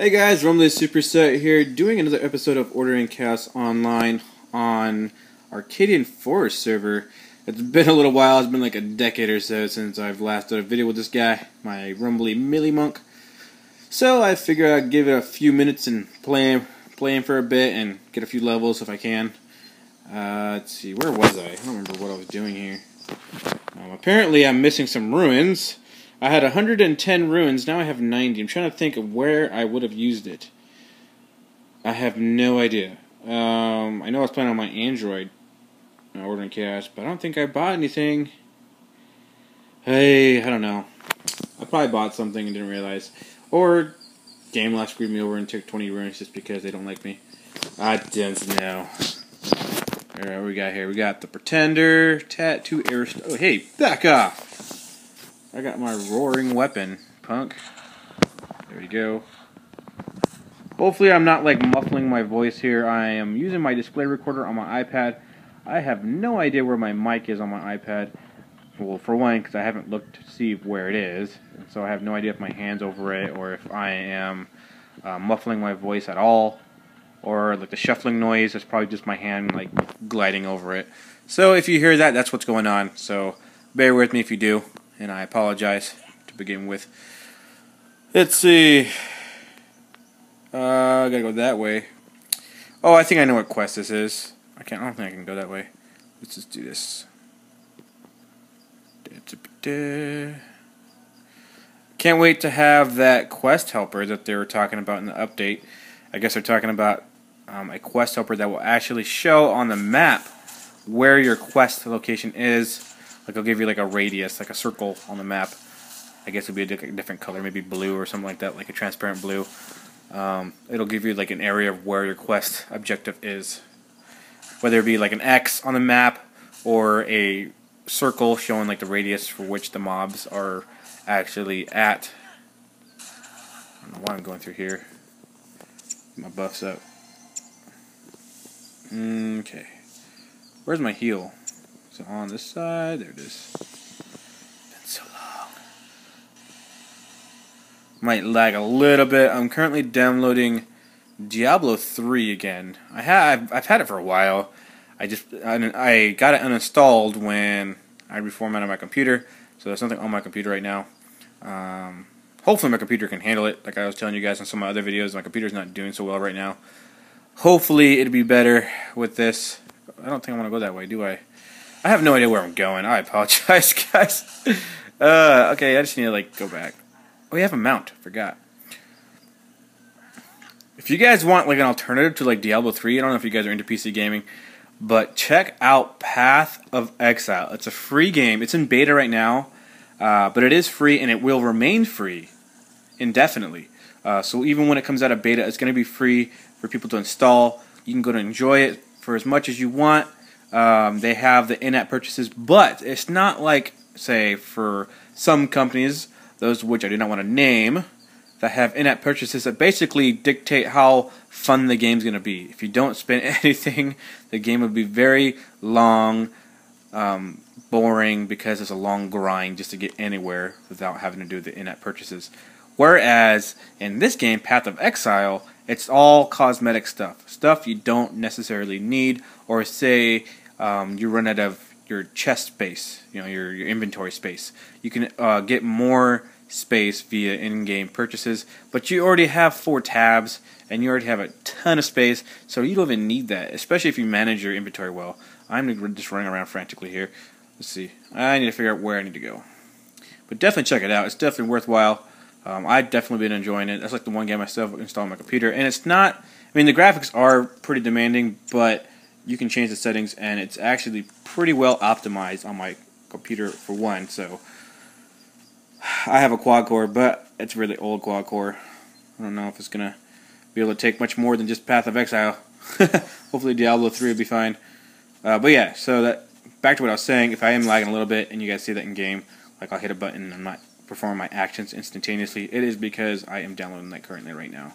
Hey guys, Rumley Superset here, doing another episode of Ordering Chaos Online on Arcadian Forest server. It's been a little while, it's been like a decade or so since I've last done a video with this guy, my Rumbly Millie Monk. So I figured I'd give it a few minutes and play him for a bit and get a few levels if I can. Let's see, where was I? I don't remember what I was doing here. Apparently I'm missing some ruins. I had 110 ruins, now I have 90. I'm trying to think of where I would have used it. I have no idea. I know I was playing on my Android, Ordering Chaos, but I don't think I bought anything. Hey, I don't know. I probably bought something and didn't realize. Or Game Last screwed me over and took 20 ruins just because they don't like me. I don't know. Alright, what we got here? We got the Pretender, Tattoo Arist. Oh, hey, back off! I got my roaring weapon, punk. There we go. Hopefully I'm not like muffling my voice here. I am using my display recorder on my iPad. I have no idea where my mic is on my iPad. Well, for one, because I haven't looked to see where it is. So I have no idea if my hand's over it or if I am muffling my voice at all. Or like the shuffling noise is probably just my hand like gliding over it. So if you hear that, that's what's going on. So bear with me if you do. And I apologize to begin with. Let's see. I gotta go that way. Oh, I think I know what quest this is. I don't think I can go that way. Let's just do this. Can't wait to have that quest helper that they were talking about in the update. I guess they're talking about a quest helper that will actually show on the map where your quest location is. Like it'll give you like a radius, like a circle on the map. I guess it'll be a different color, maybe blue or something like that, like a transparent blue. It'll give you like an area of where your quest objective is. Whether it be like an X on the map or a circle showing like the radius for which the mobs are actually at. I don't know why I'm going through here. Get my buffs up. Okay. Where's my heal? So on this side, there it is. Been so long. Might lag a little bit. I'm currently downloading Diablo 3 again. I've had it for a while. I got it uninstalled when I reformatted my computer, so there's nothing on my computer right now. Hopefully my computer can handle it. Like I was telling you guys in some of my other videos, my computer's not doing so well right now. Hopefully it'll be better with this. I don't think I want to go that way, do I? I have no idea where I'm going. I apologize, guys. Okay, I just need to like go back. Oh, we have a mount. Forgot. If you guys want like an alternative to like Diablo 3, I don't know if you guys are into PC gaming, but check out Path of Exile. It's a free game. It's in beta right now, but it is free and it will remain free indefinitely. So even when it comes out of beta, it's going to be free for people to install. You can go to enjoy it for as much as you want. They have the in-app purchases, but it's not like, say, for some companies, those which I do not want to name, that have in-app purchases that basically dictate how fun the game's going to be. If you don't spend anything, the game will be very long, boring, because it's a long grind just to get anywhere without having to do the in-app purchases. Whereas, in this game, Path of Exile, it's all cosmetic stuff. Stuff you don't necessarily need, or say you run out of your chest space, your inventory space. You can get more space via in-game purchases, but you already have 4 tabs, and you already have a ton of space, so you don't even need that, especially if you manage your inventory well. I'm just running around frantically here. Let's see. I need to figure out where I need to go. But definitely check it out. It's definitely worthwhile. I've definitely been enjoying it. That's like the one game I still install on my computer. And it's not, I mean, the graphics are pretty demanding, but you can change the settings, and it's actually pretty well optimized on my computer for one. So I have a quad core, but it's a really old quad core. I don't know if it's going to be able to take much more than just Path of Exile. Hopefully Diablo 3 will be fine. But yeah, so back to what I was saying, if I am lagging a little bit and you guys see that in game, like I'll hit a button and I'm not perform my actions instantaneously, it is because I am downloading that currently right now.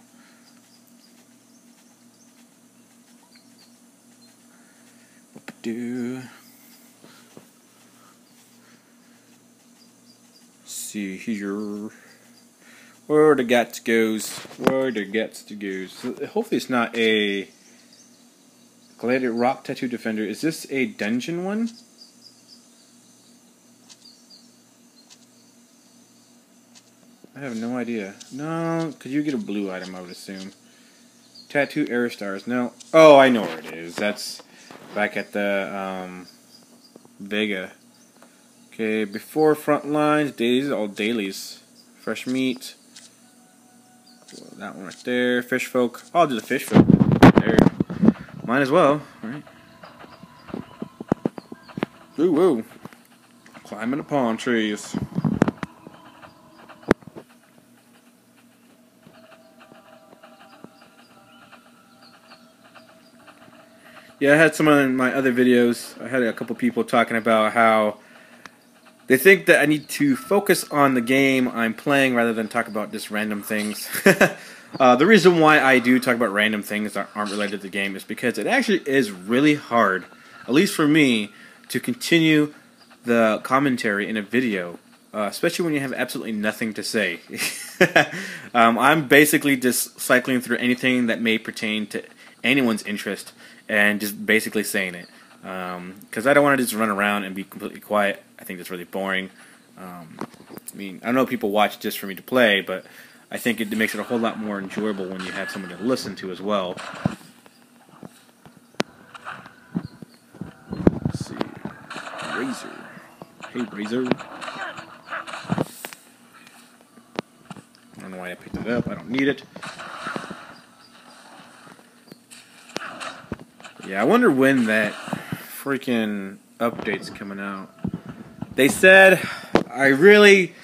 See here. Where the guts goes. Where the guts goes. So hopefully it's not a Gladiator Rock Tattoo Defender. Is this a dungeon one? I have no idea. No, because you get a blue item, I would assume. Tattoo Air Stars. No. Oh, I know where it is. That's back at the Vega. Okay, before front lines, dailies, all dailies. Fresh meat. That one right there. Fish folk. I'll do the fish folk. There. Might as well. Alright. Woo woo. Climbing the palm trees. Yeah, I had some of my other videos. I had a couple people talking about how they think that I need to focus on the game I'm playing rather than talk about just random things. The reason why I do talk about random things that aren't related to the game is because it actually is really hard, at least for me, to continue the commentary in a video, especially when you have absolutely nothing to say. I'm basically just cycling through anything that may pertain to anyone's interest and just basically saying it. Because I don't want to just run around and be completely quiet. I think that's really boring. I mean, I know people watch just for me to play, but I think it makes it a whole lot more enjoyable when you have someone to listen to as well. Let's see. Razor. Hey, Razor. I don't know why I picked it up. I don't need it. Yeah, I wonder when that freaking update's coming out. They said I really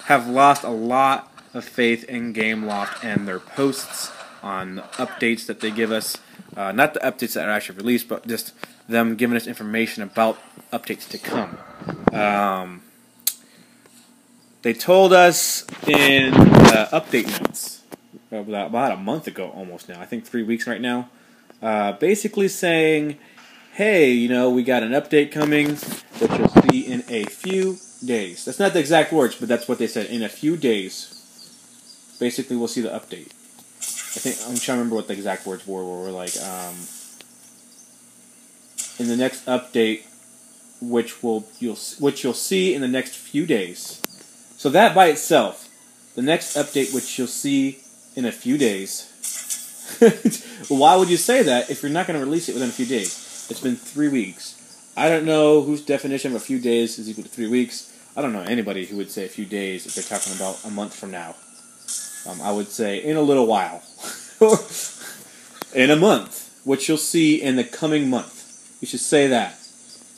have lost a lot of faith in Gameloft and their posts on the updates that they give us. Not the updates that are actually released, but just them giving us information about updates to come. They told us in update notes about a month ago almost now. I think 3 weeks right now. Basically saying, hey, you know, we got an update coming that you'll see in a few days. That's not the exact words, but that's what they said. In a few days, basically, we'll see the update. I think I'm trying to remember what the exact words were. Where we're like, in the next update, which you'll see in the next few days. So that by itself, the next update, which you'll see in a few days. Why would you say that if you're not going to release it within a few days? It's been 3 weeks. I don't know whose definition of a few days is equal to 3 weeks. I don't know anybody who would say a few days if they're talking about a month from now. I would say in a little while. In a month, which you'll see in the coming month. You should say that,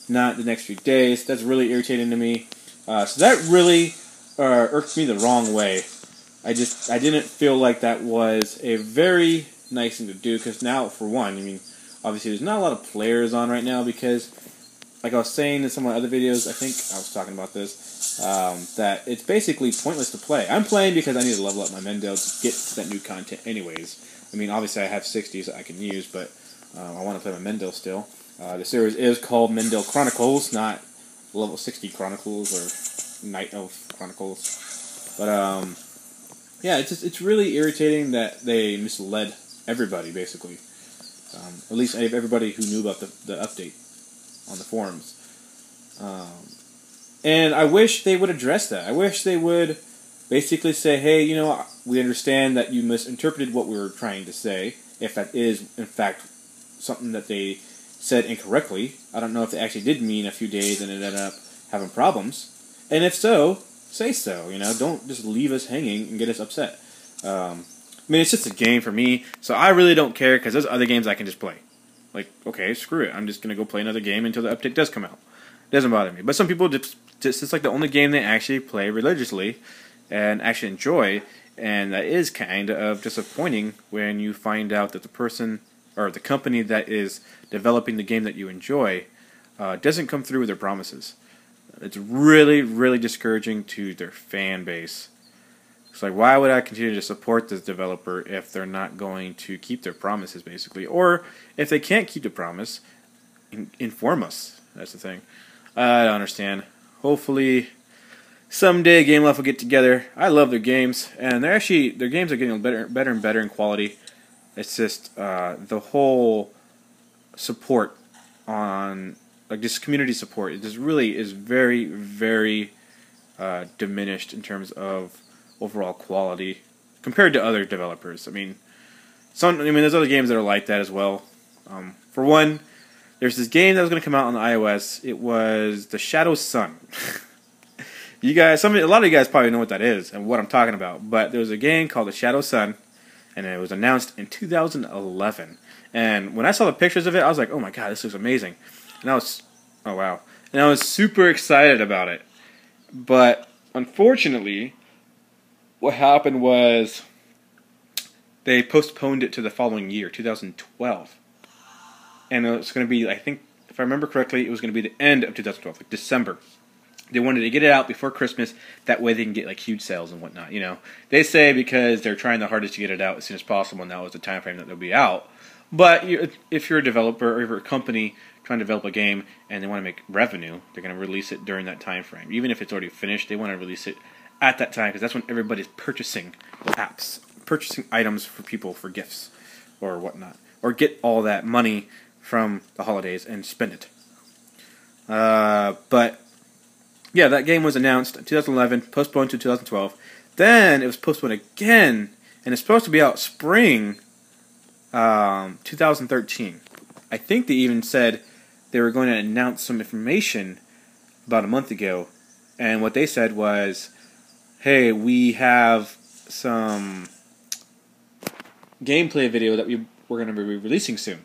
not the next few days. That's really irritating to me. So that really irked me the wrong way. I didn't feel like that was a very nice thing to do, because now, for one, I mean, obviously there's not a lot of players on right now because, like I was saying in some of my other videos, I think I was talking about this, that it's basically pointless to play. I'm playing because I need to level up my Mendel to get to that new content anyways. I mean, obviously I have 60s that I can use, but I want to play my Mendel still. The series is called Mendel Chronicles, not level 60 Chronicles or Night Elf Chronicles. But, yeah, it's really irritating that they misled everybody, basically. At least everybody who knew about the update on the forums. And I wish they would address that. I wish they would basically say, hey, you know, we understand that you misinterpreted what we were trying to say, if that is, in fact, something that they said incorrectly. I don't know if they actually did mean a few days and it ended up having problems. And if so, say so, you know, don't just leave us hanging and get us upset. I mean, it's just a game for me, so I really don't care, because there's other games I can just play. Like, okay, screw it, I'm just going to go play another game until the update does come out. It doesn't bother me. But some people, just it's like the only game they actually play religiously and actually enjoy, and that is kind of disappointing when you find out that the person, or the company that is developing the game that you enjoy, doesn't come through with their promises. It's really, really discouraging to their fan base. It's like, why would I continue to support this developer if they're not going to keep their promises, basically? Or, if they can't keep the promise, inform us. That's the thing. I don't understand. Hopefully, someday GameLoft will get together. I love their games, and their games are getting better and better in quality. It's just the whole support on just community support. It just really is very, very diminished in terms of overall quality compared to other developers. I mean, there's other games that are like that as well. For one, there's this game that was going to come out on the iOS. It was The Shadow Sun. A lot of you guys probably know what that is and what I'm talking about. But there was a game called The Shadow Sun, and it was announced in 2011. And when I saw the pictures of it, I was like, "Oh my god, this looks amazing!" And oh wow, and I was super excited about it. But unfortunately, what happened was they postponed it to the following year, 2012. And it's going to be, I think, if I remember correctly, it was going to be the end of 2012, like December. They wanted to get it out before Christmas, that way they can get like huge sales and whatnot. They say because they're trying the hardest to get it out as soon as possible, and that was the time frame that they'll be out. But if you're a developer or if you're a company trying to develop a game and they want to make revenue, they're going to release it during that time frame. Even if it's already finished, they want to release it at that time because that's when everybody's purchasing apps, purchasing items for people for gifts or whatnot, or get all that money from the holidays and spend it. But yeah, that game was announced in 2011, postponed to 2012. Then it was postponed again, and it's supposed to be out spring 2013. I think they even said they were going to announce some information about a month ago, and what they said was, "Hey, we have some gameplay video that we're going to be releasing soon,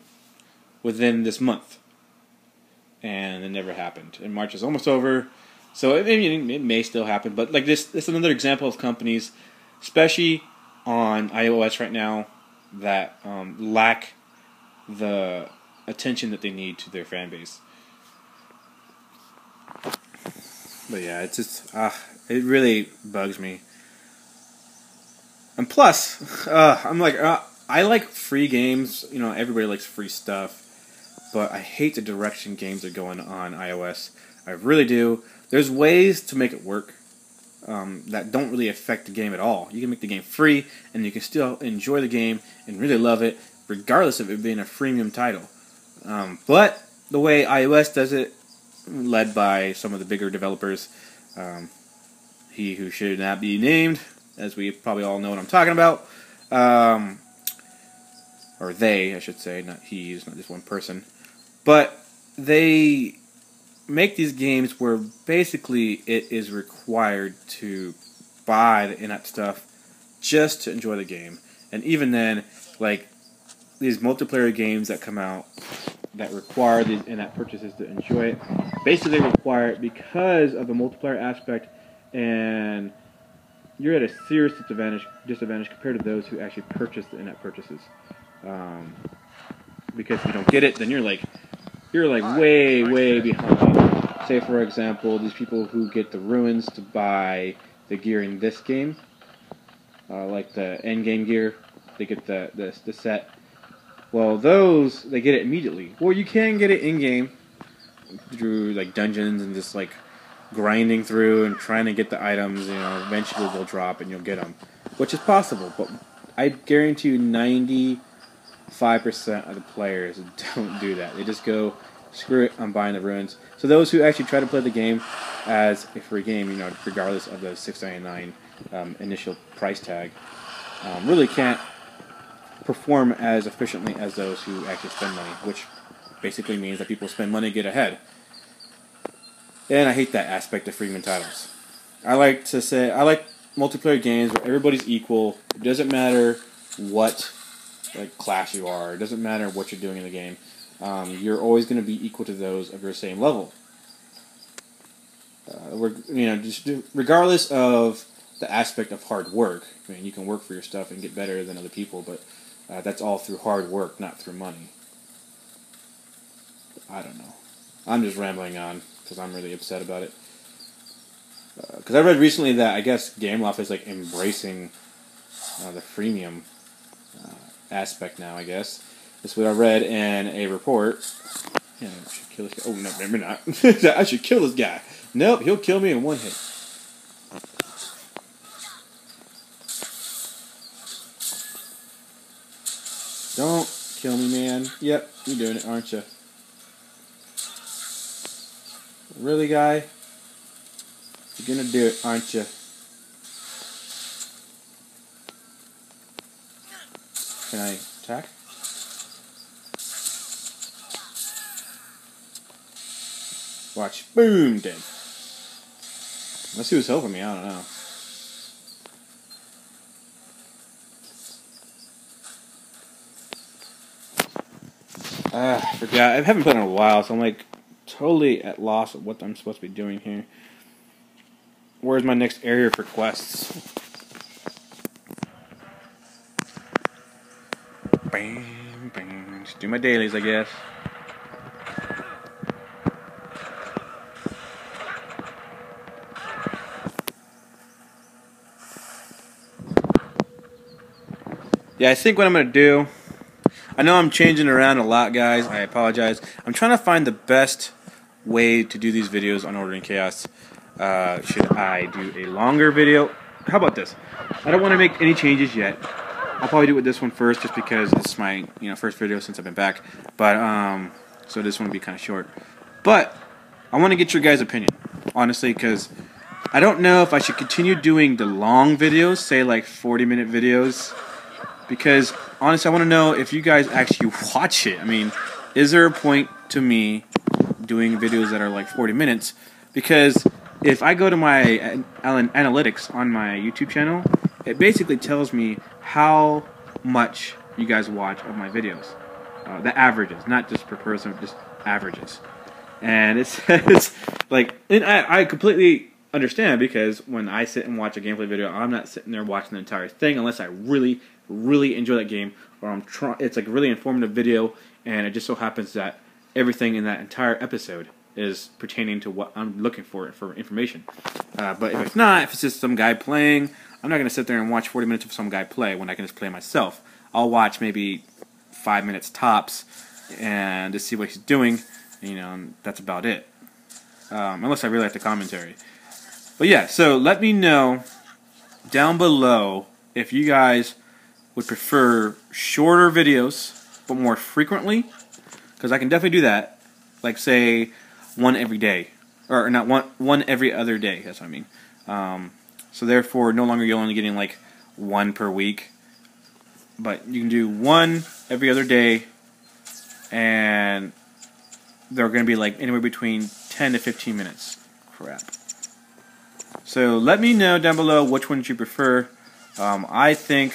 within this month." And it never happened. And March is almost over. So it may still happen, but like this is another example of companies, especially on iOS right now, that lack the attention that they need to their fan base. But yeah, it's just it really bugs me. And plus, I'm like I like free games. Everybody likes free stuff, but I hate the direction games are going on iOS. I really do. There's ways to make it work that don't really affect the game at all. You can make the game free, and you can still enjoy the game and really love it, regardless of it being a freemium title. But the way iOS does it, led by some of the bigger developers, he who should not be named, as we probably all know what I'm talking about, or they, I should say, not he, it's not just one person, but they make these games where basically it is required to buy the in-app stuff just to enjoy the game. And even then, like these multiplayer games that come out that require these in-app purchases to enjoy it, basically require it because of the multiplayer aspect, and you're at a serious disadvantage compared to those who actually purchase the in-app purchases. Because if you don't get it, then you're like way behind. Say, for example, these people who get the ruins to buy the gear in this game, like the end game gear, they get the set. Well, those they get it immediately. Well, you can get it in game through like dungeons and just like grinding through and trying to get the items. Eventually they'll drop and you'll get them, which is possible. But I guarantee you, 95% of the players don't do that. They just go, screw it, I'm buying the ruins. So those who actually try to play the game as a free game, regardless of the $6.99 initial price tag, really can't perform as efficiently as those who actually spend money, which basically means that people spend money to get ahead. And I hate that aspect of freemium titles. I like multiplayer games where everybody's equal. It doesn't matter what class you are. It doesn't matter what you're doing in the game. You're always going to be equal to those of your same level. Regardless of the aspect of hard work. I mean, you can work for your stuff and get better than other people, but that's all through hard work, not through money. I don't know. I'm just rambling on because I'm really upset about it. Because I read recently that I guess GameLoft is embracing the freemium aspect now. I guess that's what I read in a report. Yeah, I should kill this guy. Oh no, maybe not. I should kill this guy. Nope, he'll kill me in one hit. Don't kill me, man. Yep, you're doing it, aren't you? Really, guy? You're gonna do it, aren't you? Can I attack? Watch. Boom! Dead. Unless he was helping me, I don't know. I forgot. I haven't played in a while, so I'm like totally at loss of what I'm supposed to be doing here. Where's my next area for quests? Bang, bang. Just do my dailies, I guess. Yeah, I think what I'm going to do, I know I'm changing around a lot, guys. I apologize. I'm trying to find the best way to do these videos on Ordering Chaos. Should I do a longer video? How about this? I don't want to make any changes yet. I'll probably do it with this one first, just because this is my first video since I've been back. But so this one will be kind of short. But I want to get your guys' opinion, honestly, because I don't know if I should continue doing the long videos, say like 40-minute videos. Because, honestly, I want to know if you guys actually watch it. I mean, is there a point to me doing videos that are like 40 minutes? Because if I go to my analytics on my YouTube channel, it basically tells me how much you guys watch of my videos. The averages, not just per person, just averages. And it's like, and I completely understand, because when I sit and watch a gameplay video, I'm not sitting there watching the entire thing unless I really enjoy that game, or it's like a really informative video, and it just so happens that everything in that entire episode is pertaining to what I'm looking for information. But if it's not, if it's just some guy playing, I'm not going to sit there and watch 40 minutes of some guy play when I can just play myself. I'll watch maybe 5 minutes tops and just see what he's doing, and that's about it. Unless I really like the commentary. But yeah, so let me know down below if you guys would prefer shorter videos but more frequently, because I can definitely do that, like say one every day, or not one every other day, that's what I mean. So therefore no longer you're only getting like one per week, but you can do one every other day, and they're going to be like anywhere between 10 to 15 minutes. Crap. So let me know down below which one you prefer. I think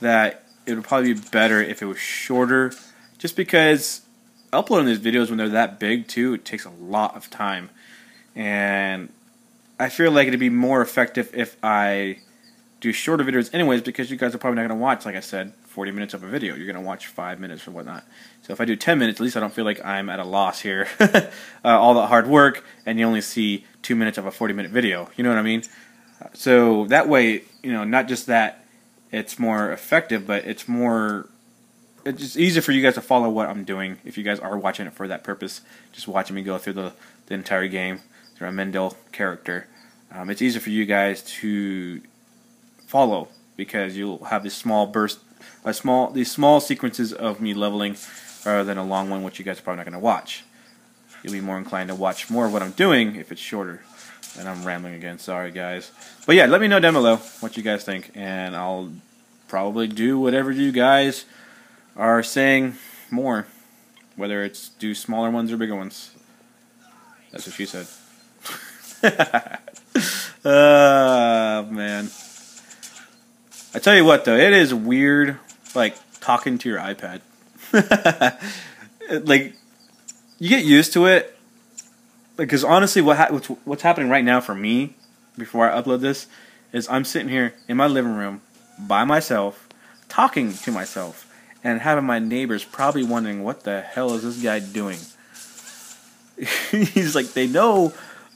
that it would probably be better if it was shorter, just because uploading these videos when they're that big too, it takes a lot of time, and I feel like it'd be more effective if I do shorter videos anyways, because you guys are probably not going to watch, like I said, 40 minutes of a video. You're going to watch 5 minutes or whatnot. So if I do 10 minutes, at least I don't feel like I'm at a loss here. All that hard work, and you only see 2 minutes of a 40-minute video. You know what I mean? So that way, not just that it's more effective, but it's just easier for you guys to follow what I'm doing if you guys are watching it for that purpose, just watching me go through the entire game through a Mendel character. It's easier for you guys to follow, because you'll have this small burst, these small sequences of me leveling, rather than a long one which you guys are probably not going to watch. You'll be more inclined to watch more of what I'm doing if it's shorter. And I'm rambling again, sorry guys. But yeah, let me know down below what you guys think, and I'll probably do whatever you guys are saying more, whether it's do smaller ones or bigger ones. That's what she said. Oh man, I tell you what though, it is weird, like talking to your iPad. Like, you get used to it. Because honestly, what's happening right now for me, before I upload this, is I'm sitting here in my living room by myself, talking to myself, and having my neighbors probably wondering, what the hell is this guy doing? He's like, they know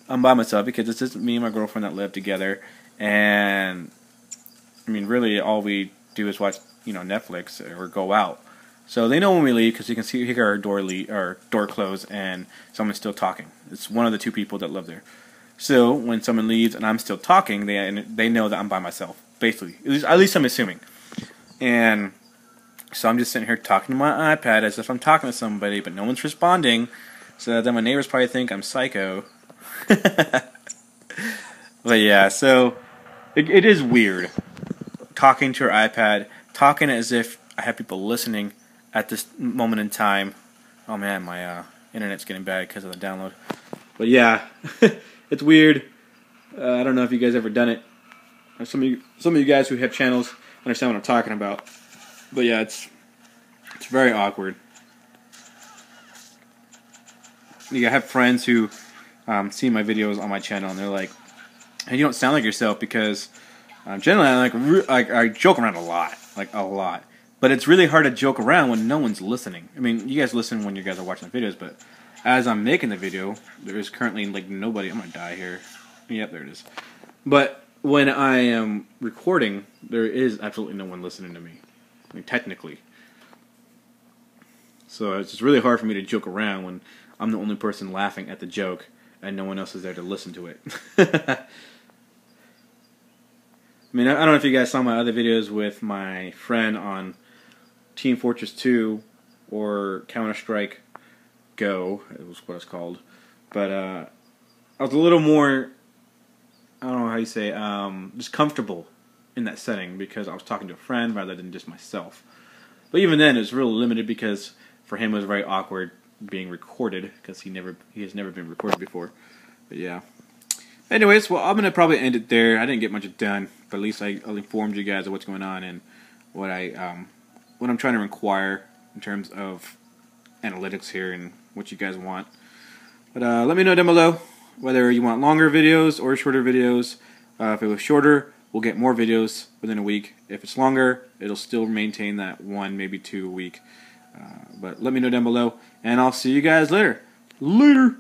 I'm by myself because it's just me and my girlfriend that live together, and I mean, really, all we do is watch, Netflix or go out. So they know when we leave, because you can hear our door close, and someone's still talking. It's one of the two people that live there. So when someone leaves and I'm still talking, they know that I'm by myself. Basically, at least I'm assuming. And So I'm just sitting here talking to my iPad as if I'm talking to somebody, but no one's responding. So then my neighbors probably think I'm psycho. But yeah, so it is weird talking to your iPad, talking as if I have people listening at this moment in time. Oh man, my internet's getting bad because of the download. But yeah, it's weird. I don't know if you guys ever done it. Some of you guys who have channels understand what I'm talking about. But yeah, it's very awkward. I have friends who see my videos on my channel and they're like, "Hey, you don't sound like yourself," because generally I joke around a lot, like a lot. But it's really hard to joke around when no one's listening. I mean, you guys listen when you guys are watching the videos, but as I'm making the video, there is currently like nobody. I'm gonna die here. Yep, there it is. But when I am recording, there is absolutely no one listening to me. I mean, technically. So it's just really hard for me to joke around when I'm the only person laughing at the joke and no one else is there to listen to it. I mean, I don't know if you guys saw my other videos with my friend on Team Fortress 2 or Counter-Strike Go, it was what it's called. But I was a little more, I don't know how you say, just comfortable in that setting because I was talking to a friend rather than just myself. But even then, it was really limited because for him it was very awkward being recorded because he has never been recorded before. But yeah. Anyways, well, I'm gonna probably end it there. I didn't get much done, but at least I informed you guys of what's going on and what I'm trying to inquire in terms of analytics here and what you guys want. But let me know down below whether you want longer videos or shorter videos. If it was shorter, we'll get more videos within a week. If it's longer, it'll still maintain that 1, maybe 2 a week. But let me know down below, and I'll see you guys later. Later!